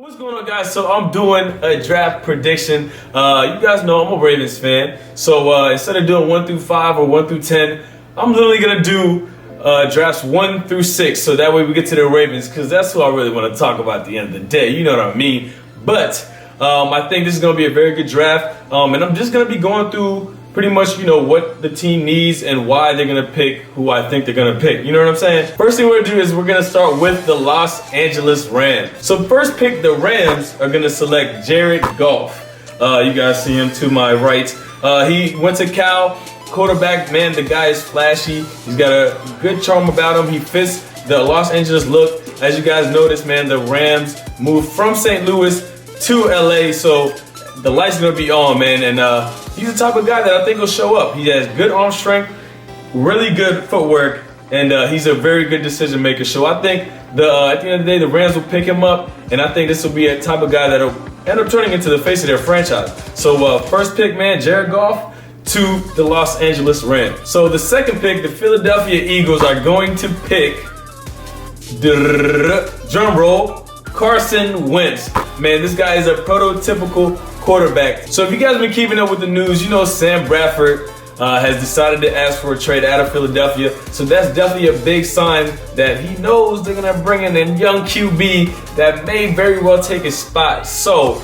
What's going on, guys? So I'm doing a draft prediction. You guys know I'm a Ravens fan. So instead of doing 1 through 5 or 1 through 10, I'm literally gonna do drafts 1 through 6. So that way we get to the Ravens, because that's who I really want to talk about at the end of the day. You know what I mean? But I think this is gonna be a very good draft, and I'm just gonna be going through pretty much, what the team needs and why they're gonna pick who I think they're gonna pick. You know what I'm saying? First thing we're gonna do is we're gonna start with the Los Angeles Rams. So first pick, the Rams are gonna select Jared Goff. You guys see him to my right. He went to Cal, quarterback. Man, the guy is flashy. He's got a good charm about him. He fits the Los Angeles look. As you guys notice, man, the Rams moved from St. Louis to LA, so the light's gonna be on, man, and he's the type of guy that I think will show up. He has good arm strength, really good footwork, and he's a very good decision maker. So I think at the end of the day, the Rams will pick him up, and I think this will be a type of guy that'll end up turning into the face of their franchise. So first pick, man, Jared Goff to the Los Angeles Rams. So the second pick, the Philadelphia Eagles are going to pick, drum roll, Carson Wentz. Man, this guy is a prototypical quarterback. So if you guys have been keeping up with the news, you know Sam Bradford has decided to ask for a trade out of Philadelphia. So that's definitely a big sign that he knows they're gonna bring in a young QB that may very well take his spot. So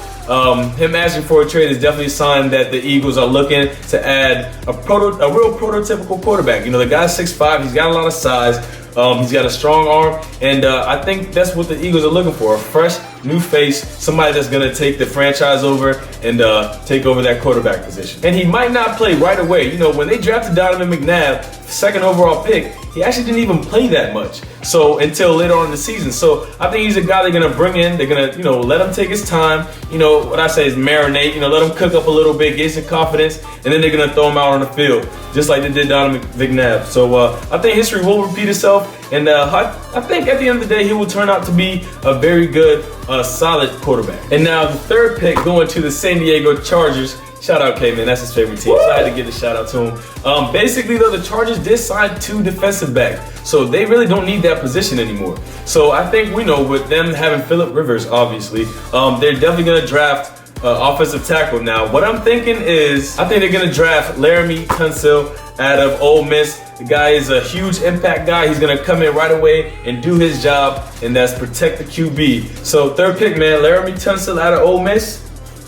him asking for a trade is definitely a sign that the Eagles are looking to add a real prototypical quarterback. You know, the guy's 6'5", he's got a lot of size. He's got a strong arm, and I think that's what the Eagles are looking for, a fresh, new face, somebody that's going to take the franchise over and take over that quarterback position. And he might not play right away. You know, when they drafted Donovan McNabb, second overall pick, he actually didn't even play that much. So until later on in the season. So I think he's a guy they're going to bring in. They're going to, let him take his time. What I say is marinate, let him cook up a little bit, get some confidence, and then they're going to throw him out on the field, just like they did Donovan McNabb. So I think history will repeat itself. And I think at the end of the day, he will turn out to be a very good, solid quarterback. And now the third pick going to the San Diego Chargers. Shout out K-Man, that's his favorite team. So I had to give a shout out to him. Basically though, the Chargers did sign 2 defensive backs. So they really don't need that position anymore. So I think we know with them having Phillip Rivers, obviously, they're definitely gonna draft offensive tackle. Now, what I'm thinking is, I think they're gonna draft Laramie Tunsil out of Ole Miss. The guy is a huge impact guy. He's gonna come in right away and do his job, and that's protect the QB. So third pick, man, Laramie Tunsil out of Ole Miss.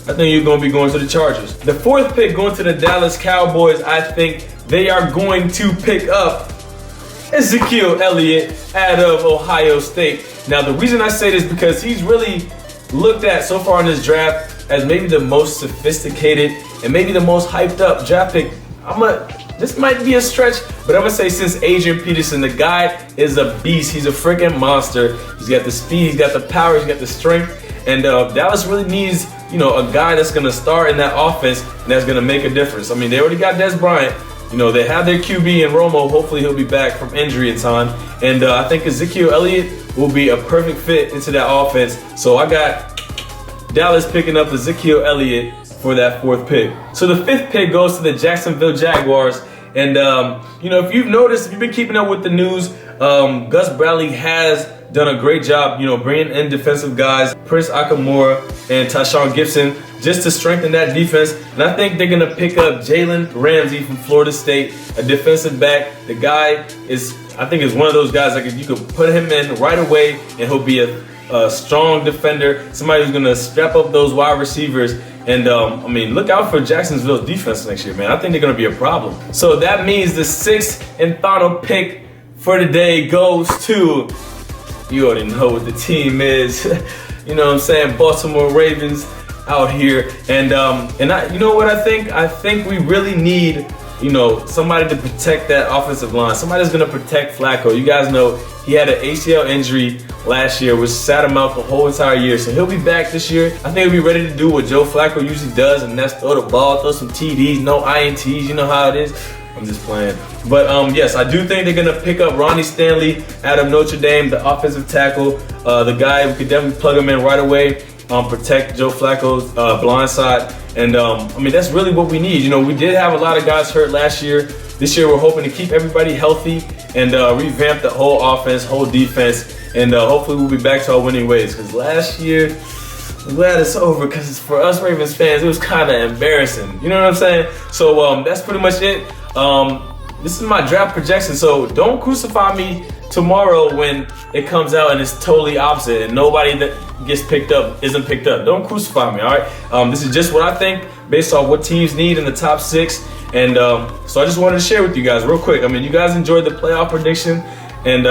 I think you're gonna be going to the Chargers. The fourth pick going to the Dallas Cowboys. I think they are going to pick up Ezekiel Elliott out of Ohio State. Now, the reason I say this is because he's really looked at so far in this draft as maybe the most sophisticated and maybe the most hyped up draft pick. This might be a stretch, but I'm gonna say since Adrian Peterson, the guy is a beast. He's a freaking monster. He's got the speed, he's got the power, he's got the strength, and Dallas really needs, a guy that's gonna start in that offense and that's gonna make a difference. I mean, they already got Des Bryant. They have their QB in Romo. Hopefully he'll be back from injury in time, and I think Ezekiel Elliott will be a perfect fit into that offense. So I got Dallas picking up Ezekiel Elliott for that fourth pick. So the fifth pick goes to the Jacksonville Jaguars. And, if you've noticed, if you've been keeping up with the news, Gus Bradley has done a great job, bringing in defensive guys, Prince Akamara and Tashawn Gibson, just to strengthen that defense. And I think they're going to pick up Jalen Ramsey from Florida State, a defensive back. The guy is one of those guys that you could put him in right away and he'll be a strong defender, somebody who's going to step up those wide receivers. And, look out for Jacksonville's defense next year, man. I think they're going to be a problem. So that means the sixth and final pick for today goes to, you already know what the team is. You know what I'm saying? Baltimore Ravens out here. And you know what I think? I think we really need, somebody to protect that offensive line. Somebody that's going to protect Flacco. You guys know he had an ACL injury last year, which sat him out the whole entire year. So he'll be back this year. I think he'll be ready to do what Joe Flacco usually does, and that's throw the ball, throw some TDs, no INTs. You know how it is. I'm just playing. But yes, I do think they're going to pick up Ronnie Stanley out of Notre Dame, the offensive tackle. The guy, we could definitely plug him in right away, protect Joe Flacco's blind side. And that's really what we need. We did have a lot of guys hurt last year. This year, we're hoping to keep everybody healthy and revamp the whole offense, whole defense. And hopefully we'll be back to our winning ways. Because last year, I'm glad it's over because for us Ravens fans, it was kind of embarrassing. You know what I'm saying? So that's pretty much it. This is my draft projection, so don't crucify me tomorrow when it comes out and it's totally opposite and nobody that gets picked up isn't picked up. Don't crucify me, all right? This is just what I think based off what teams need in the top 6. And so I just wanted to share with you guys real quick. I mean, you guys enjoyed the playoff prediction, and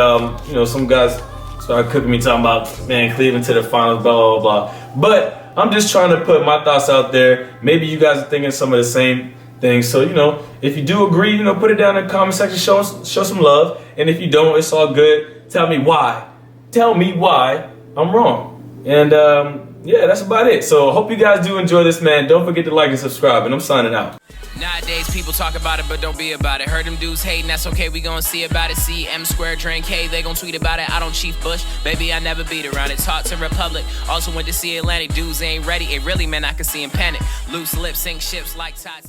you know, some guys started cooking me talking about, man, Cleveland to the finals, blah, blah, blah. But I'm just trying to put my thoughts out there. Maybe you guys are thinking some of the same things. So, you know, if you do agree, you know, put it down in the comment section, show some love. And if you don't, it's all good. Tell me why. Tell me why I'm wrong. And yeah, that's about it. So I hope you guys do enjoy this, man. Don't forget to like and subscribe, and I'm signing out. Nowadays, people talk about it, but don't be about it. Heard them dudes hating, that's okay, we gon' see about it. See M squared, drink K, they gon' tweet about it. I don't Chief Bush, baby, I never beat around it. Talks in Republic, also went to see Atlantic. Dudes ain't ready, it really, man, I can see him panic. Loose lips, sink ships like Titanic.